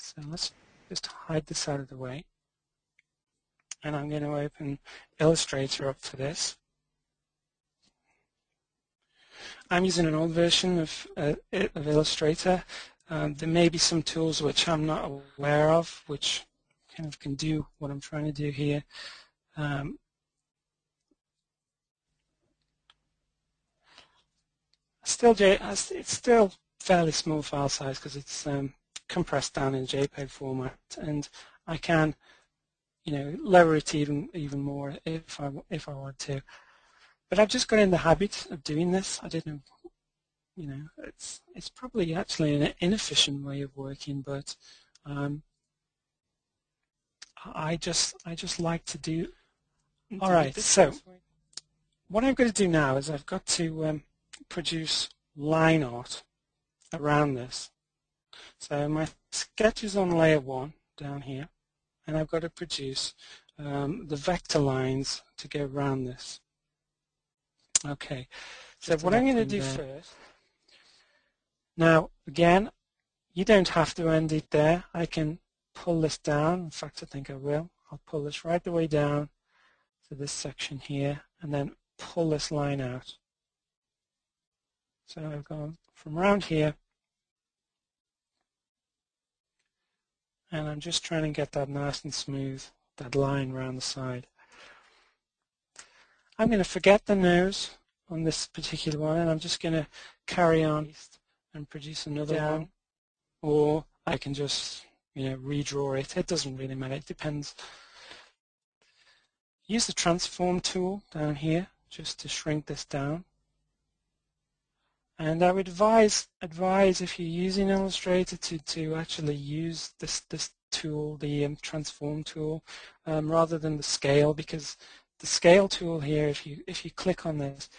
So let's just hide this out of the way. And I'm going to open Illustrator up for this. I'm using an old version of Illustrator. There may be some tools which I'm not aware of, which kind of can do what I'm trying to do here. It's still fairly small file size because it's compressed down in JPEG format, and I can, lower it even more if I want to. But I've just got in the habit of doing this. I didn't, it's probably actually an inefficient way of working, but I just like to do. All right, so what I'm going to do now is I've got to produce line art around this. So my sketch is on layer 1 down here, and I've got to produce the vector lines to go around this. Okay, so what I'm going to do first, now again, you don't have to end it there. I can pull this down. In fact, I think I will. I'll pull this right the way down to this section here, and then pull this line out. So I've gone from around here, and I'm just trying to get that nice and smooth, that line around the side. I'm going to forget the nose on this particular one, and I'm just going to carry on and produce another one, or I can just redraw it. It doesn't really matter. It depends. Use the transform tool down here just to shrink this down. And I would advise if you're using Illustrator to actually use this tool, the transform tool, rather than the scale, because the scale tool here, if you click on this,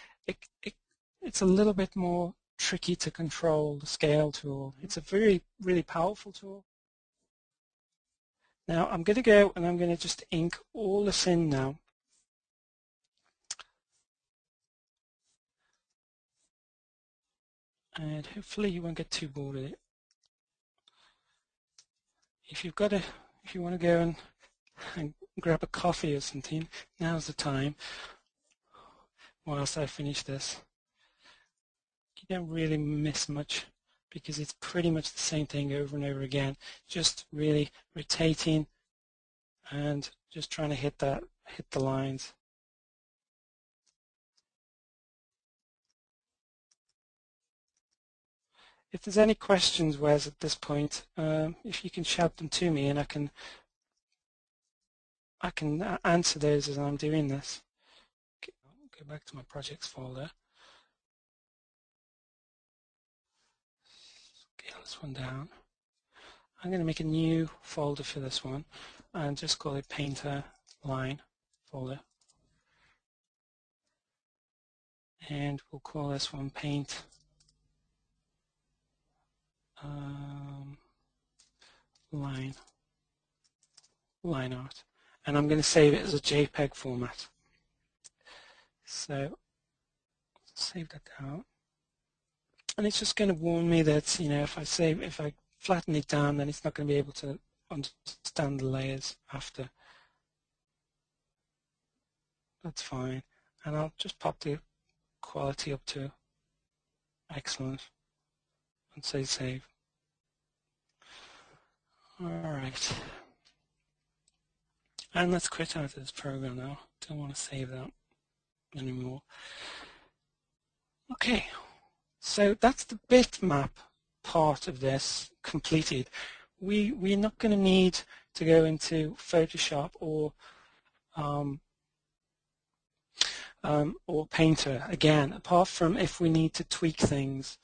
it's a little bit more tricky to control. The scale tool. It's a really powerful tool. Now I'm going to go and I'm going to just ink all this in now. And hopefully you won't get too bored with it. If you want to go and grab a coffee or something, now's the time. Whilst I finish this, you don't really miss much because it's pretty much the same thing over and over again. Just really rotating and just trying to hit the lines. If there's any questions, Wes, at this point, if you can shout them to me, and I can answer those as I'm doing this. Go back to my projects folder. Scale this one down. I'm going to make a new folder for this one and just call it Painter Line folder. And we'll call this one Paint line art, and I'm going to save it as a JPEG format. So save that down, and it's just going to warn me that if I flatten it down, then it's not going to be able to understand the layers after. That's fine, and I'll just pop the quality up to excellent and say save. Alright, and let's quit out of this program now. Don't want to save that anymore. Okay, so that's the bitmap part of this completed. We're not going to need to go into Photoshop or Painter again, apart from if we need to tweak things.